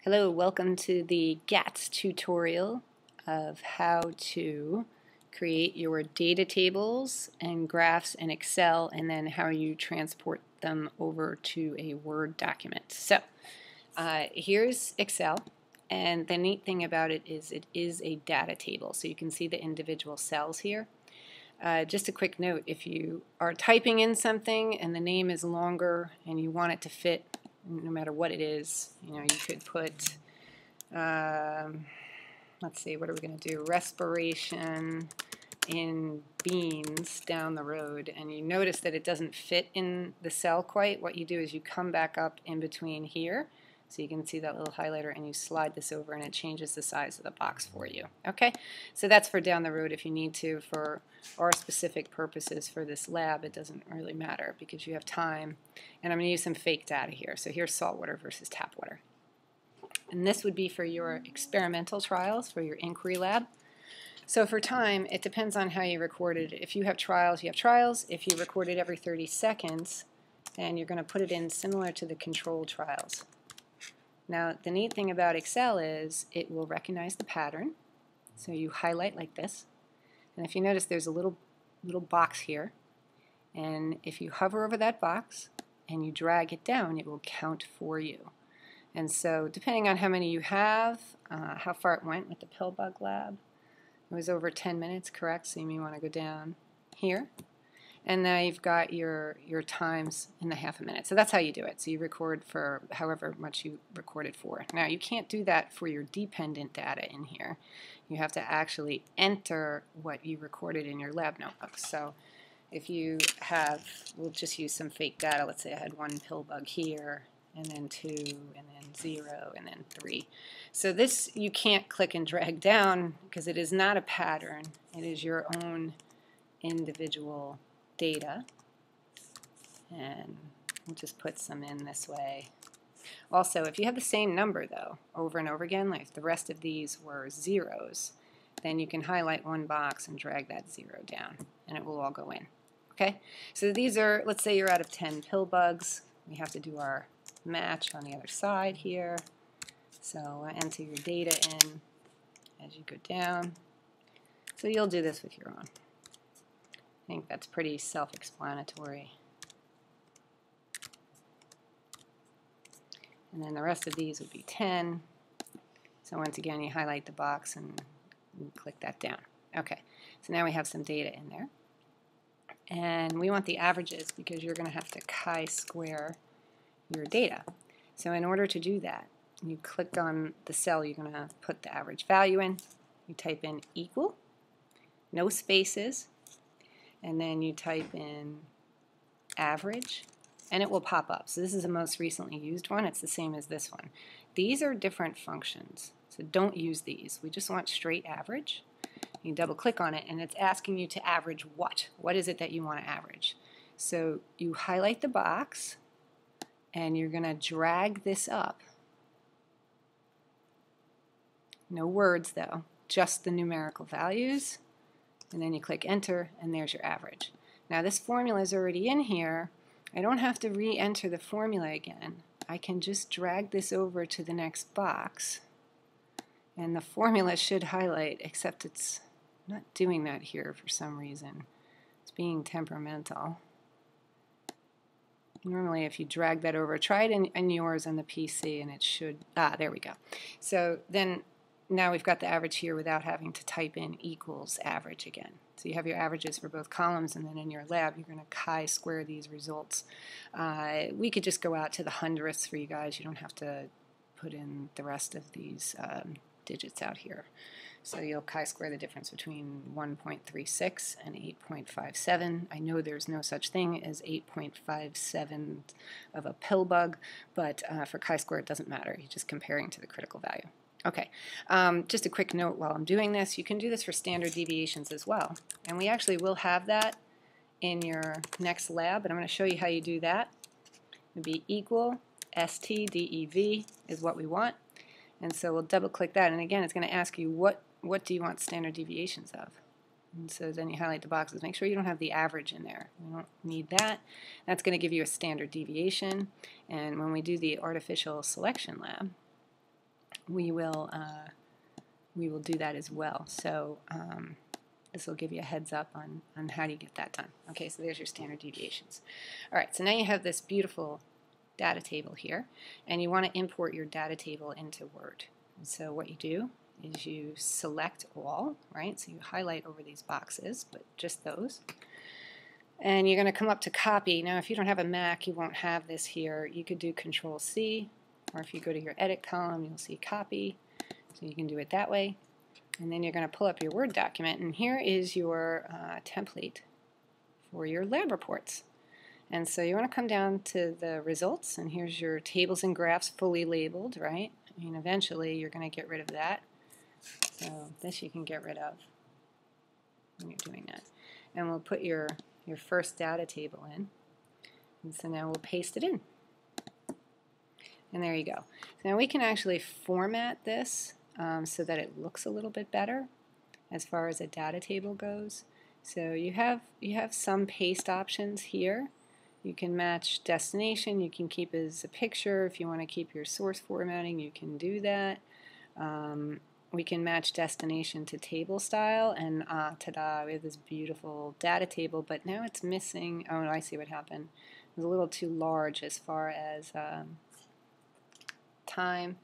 Hello, welcome to the GATS tutorial of how to create your data tables and graphs in Excel and then how you transport them over to a Word document. So here's Excel, and the neat thing about it is a data table, so you can see the individual cells here. Just a quick note, if you are typing in something and the name is longer and you want it to fit no matter what it is, you could put, let's see, what are we going to do? Respiration in beans down the road, and you notice that it doesn't fit in the cell quite. What you do is you come back up in between here, so you can see that little highlighter, and you slide this over and it changes the size of the box for you. Okay, so that's for down the road if you need to. For our specific purposes for this lab, it doesn't really matter because you have time. And I'm going to use some fake data here. So here's salt water versus tap water. And this would be for your experimental trials, for your inquiry lab. So for time, it depends on how you recorded it. If you have trials, you have trials. If you record it every 30 seconds, then you're going to put it in similar to the control trials. Now, the neat thing about Excel is it will recognize the pattern. So you highlight like this. And if you notice, there's a little box here. And if you hover over that box and you drag it down, it will count for you. And so depending on how many you have, how far it went with the pill bug lab, it was over 10 minutes, correct? So you may want to go down here. And now you've got your times in the half a minute. So that's how you do it. So you record for however much you recorded for. Now you can't do that for your dependent data in here. You have to actually enter what you recorded in your lab notebook. So if you have, we'll just use some fake data. Let's say I had 1 pill bug here, and then 2, and then 0, and then 3. So this you can't click and drag down because it is not a pattern. It is your own individual data, and we'll just put some in this way. Also, if you have the same number though over and over again, like if the rest of these were zeros, then you can highlight one box and drag that 0 down and it will all go in. Okay, so these are, let's say you're out of 10 pill bugs. We have to do our match on the other side here. So enter your data in as you go down. So you'll do this with your own. I think that's pretty self-explanatory. And then the rest of these would be 10. So once again, you highlight the box and you click that down. Okay, so now we have some data in there. And we want the averages because you're going to have to chi-square your data. So in order to do that, you click on the cell you're going to put the average value in. You type in equal, no spaces, and then you type in average, and it will pop up. So this is the most recently used one. It's the same as this one. These are different functions, so don't use these. We just want straight average. You double click on it, and it's asking you to average what? What is it that you want to average? So you highlight the box, and you're going to drag this up. No words though, just the numerical values. And then you click enter, and there's your average. Now this formula is already in here. I don't have to re-enter the formula again. I can just drag this over to the next box, and the formula should highlight, except it's not doing that here for some reason. It's being temperamental. Normally if you drag that over, try it in yours on the PC, and it should, there we go. So then now we've got the average here without having to type in equals average again. So you have your averages for both columns, and then in your lab you're going to chi-square these results. We could just go out to the hundredths for you guys. You don't have to put in the rest of these digits out here. So you'll chi-square the difference between 1.36 and 8.57. I know there's no such thing as 8.57 of a pill bug, but for chi-square it doesn't matter. You're just comparing to the critical value. Okay, just a quick note while I'm doing this, you can do this for standard deviations as well. And we actually will have that in your next lab, and I'm going to show you how you do that. It would be equal, STDEV is what we want. And so we'll double click that, and again it's going to ask you what do you want standard deviations of. And so then you highlight the boxes. Make sure you don't have the average in there. We don't need that. That's going to give you a standard deviation. And when we do the artificial selection lab, we will do that as well. So this will give you a heads up on how do you get that done. Okay, so there's your standard deviations. All right, so now you have this beautiful data table here, and you want to import your data table into Word. And so what you do is you select all, right? So you highlight over these boxes, but just those. And you're going to come up to copy. Now, if you don't have a Mac, you won't have this here. You could do Control-C, or if you go to your edit column, you'll see copy. So you can do it that way. And then you're going to pull up your Word document, and here is your template for your lab reports. And so you want to come down to the results, and here's your tables and graphs fully labeled, right? I mean, eventually you're going to get rid of that. So this you can get rid of when you're doing that. And we'll put your first data table in. And so now we'll paste it in. And there you go. So now we can actually format this so that it looks a little bit better as far as a data table goes. So you have some paste options here. You can match destination, you can keep it as a picture. If you want to keep your source formatting, you can do that. We can match destination to table style, and ta-da, we have this beautiful data table, but now it's missing, oh, I see what happened. It was a little too large as far as time,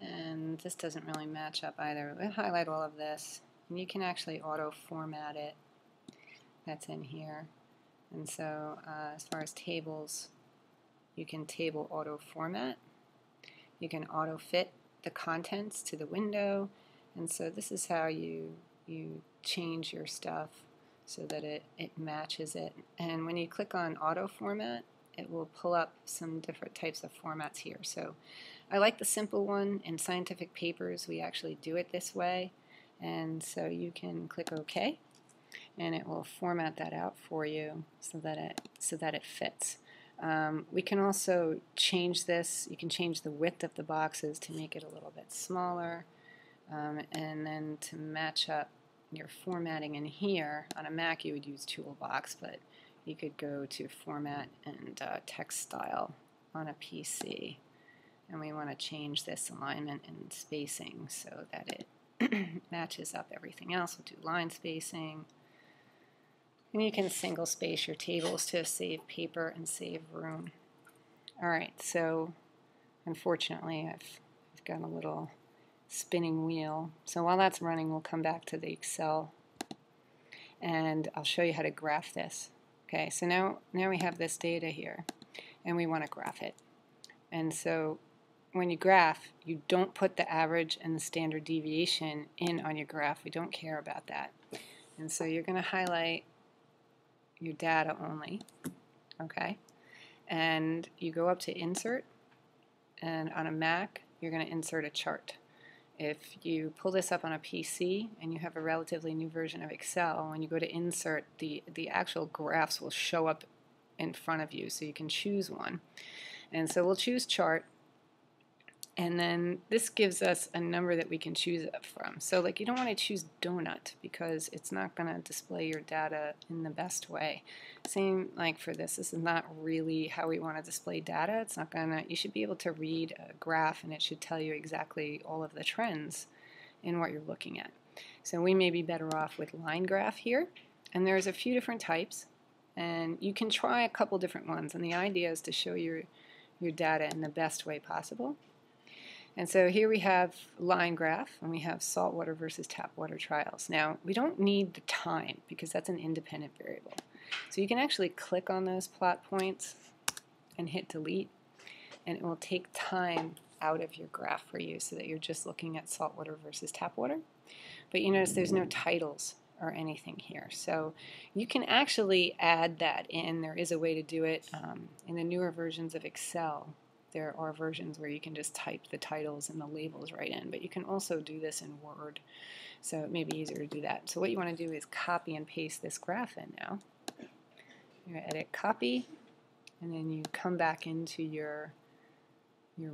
and this doesn't really match up either. We'll highlight all of this, and you can actually auto-format it. That's in here. And so as far as tables, you can table auto-format. You can auto-fit the contents to the window. And so this is how you change your stuff so that it matches it. And when you click on auto-format, it will pull up some different types of formats here. So I like the simple one. In scientific papers, we actually do it this way. And so you can click OK, and it will format that out for you so that it fits. We can also change this. You can change the width of the boxes to make it a little bit smaller, and then to match up your formatting in here. On a Mac you would use Toolbox, but you could go to Format and Text Style on a PC. And we want to change this alignment and spacing so that it matches up everything else. We'll do line spacing. And you can single space your tables to save paper and save room. Alright, so unfortunately I've got a little spinning wheel. So while that's running, we'll come back to the Excel and I'll show you how to graph this. Okay, so now we have this data here and we want to graph it. And so when you graph, you don't put the average and the standard deviation in on your graph. We don't care about that. And so you're going to highlight your data only, okay? And you go up to Insert, and on a Mac, you're going to insert a chart. If you pull this up on a PC and you have a relatively new version of Excel, when you go to Insert, the actual graphs will show up in front of you, so you can choose one. And so we'll choose Chart, and then this gives us a number that we can choose up from. So like you don't want to choose donut because it's not going to display your data in the best way. Same like for this is not really how we want to display data. It's not going to, you should be able to read a graph and it should tell you exactly all of the trends in what you're looking at. So we may be better off with line graph here, and there's a few different types, and you can try a couple different ones, and the idea is to show your data in the best way possible. And so here we have line graph, and we have saltwater versus tap water trials. Now, we don't need the time because that's an independent variable. So you can actually click on those plot points and hit delete, and it will take time out of your graph for you so that you're just looking at saltwater versus tap water. But you notice there's no titles or anything here. So you can actually add that in. There is a way to do it in the newer versions of Excel. There are versions where you can just type the titles and the labels right in, but you can also do this in Word, so it may be easier to do that. So what you want to do is copy and paste this graph in now. You're going to edit copy, and then you come back into your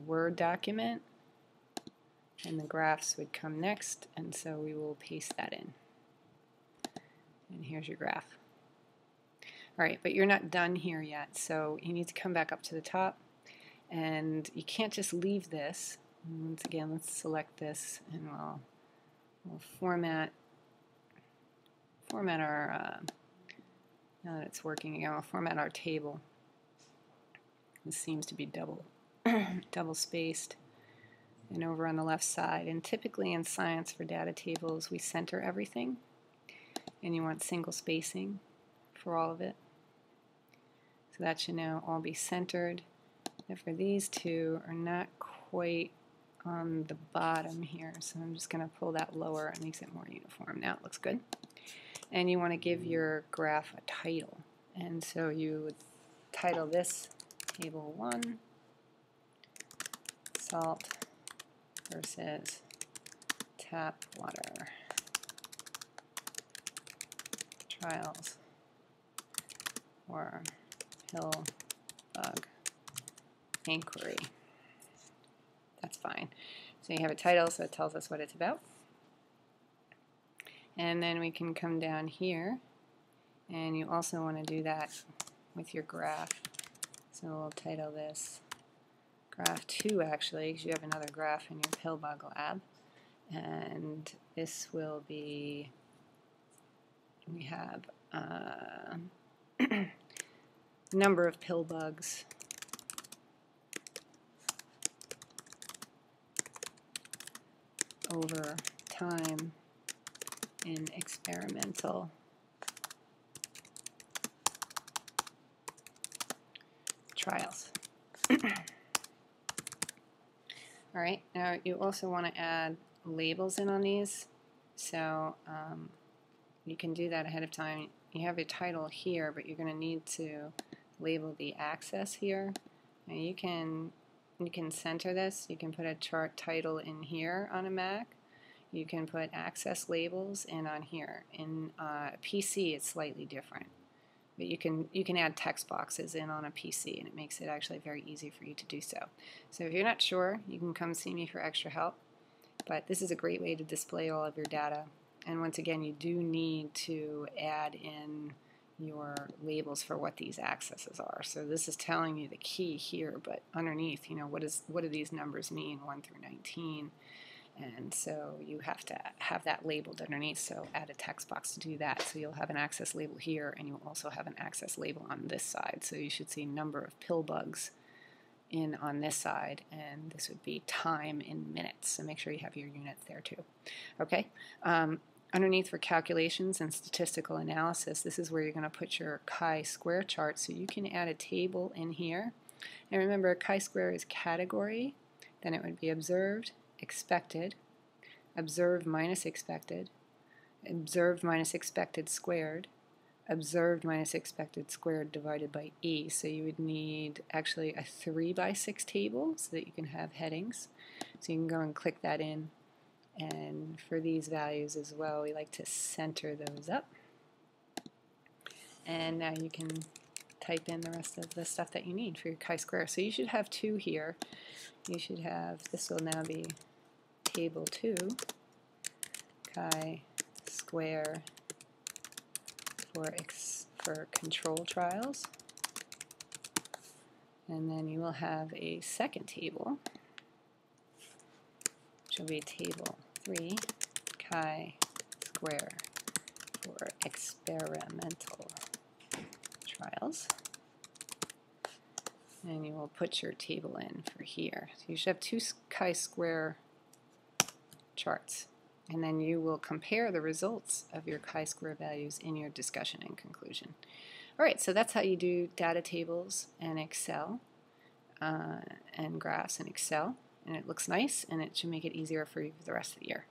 Word document, and the graphs would come next, and so we will paste that in. And here's your graph. Alright, but you're not done here yet, so you need to come back up to the top. And you can't just leave this. And once again, let's select this, and we'll format our, now that it's working again, we'll format our table. This seems to be double spaced. And over on the left side, and typically in science for data tables, we center everything, and you want single spacing for all of it. So that should now all be centered. And for these two are not quite on the bottom here, so I'm just going to pull that lower. It makes it more uniform. Now it looks good. And you want to give your graph a title, and so you would title this Table 1, Salt versus Tap Water Trials or Pill Bug Inquiry. That's fine. So you have a title, so it tells us what it's about. And then we can come down here, and you also want to do that with your graph. So we'll title this Graph 2, actually, because you have another graph in your pill bug lab. And this will be, we have number of pill bugs over time in experimental trials. All right, now you also want to add labels in on these, so you can do that ahead of time. You have a title here, but you're going to need to label the axis here. Now you can center this. You can put a chart title in here on a Mac. You can put access labels in on here. In PC, it's slightly different, but you can add text boxes in on a PC, and it makes it actually very easy for you to do so. So if you're not sure, you can come see me for extra help. But this is a great way to display all of your data. And once again, you do need to add in your labels for what these axes are. So this is telling you the key here, but underneath, you know, what do these numbers mean, 1 through 19? And so you have to have that labeled underneath, so add a text box to do that. So you'll have an access label here, and you'll also have an access label on this side. So you should see number of pill bugs in on this side, and this would be time in minutes. So make sure you have your units there too. Okay. Underneath for calculations and statistical analysis, this is where you're going to put your chi-square chart. So you can add a table in here. And remember, chi-square is category. Then it would be observed, expected, observed minus expected squared, observed minus expected squared divided by E. So you would need actually a 3x6 table so that you can have headings. So you can go and click that in. And for these values as well, we like to center those up. And now you can type in the rest of the stuff that you need for your chi-square. So you should have 2 here. You should have, this will now be table 2, chi-square for control trials. And then you will have a second table, which will be table 3, chi-square for experimental trials. And you will put your table in for here. So you should have 2 chi-square charts. And then you will compare the results of your chi-square values in your discussion and conclusion. All right, so that's how you do data tables in Excel and graphs in Excel. And it looks nice, and it should make it easier for you for the rest of the year.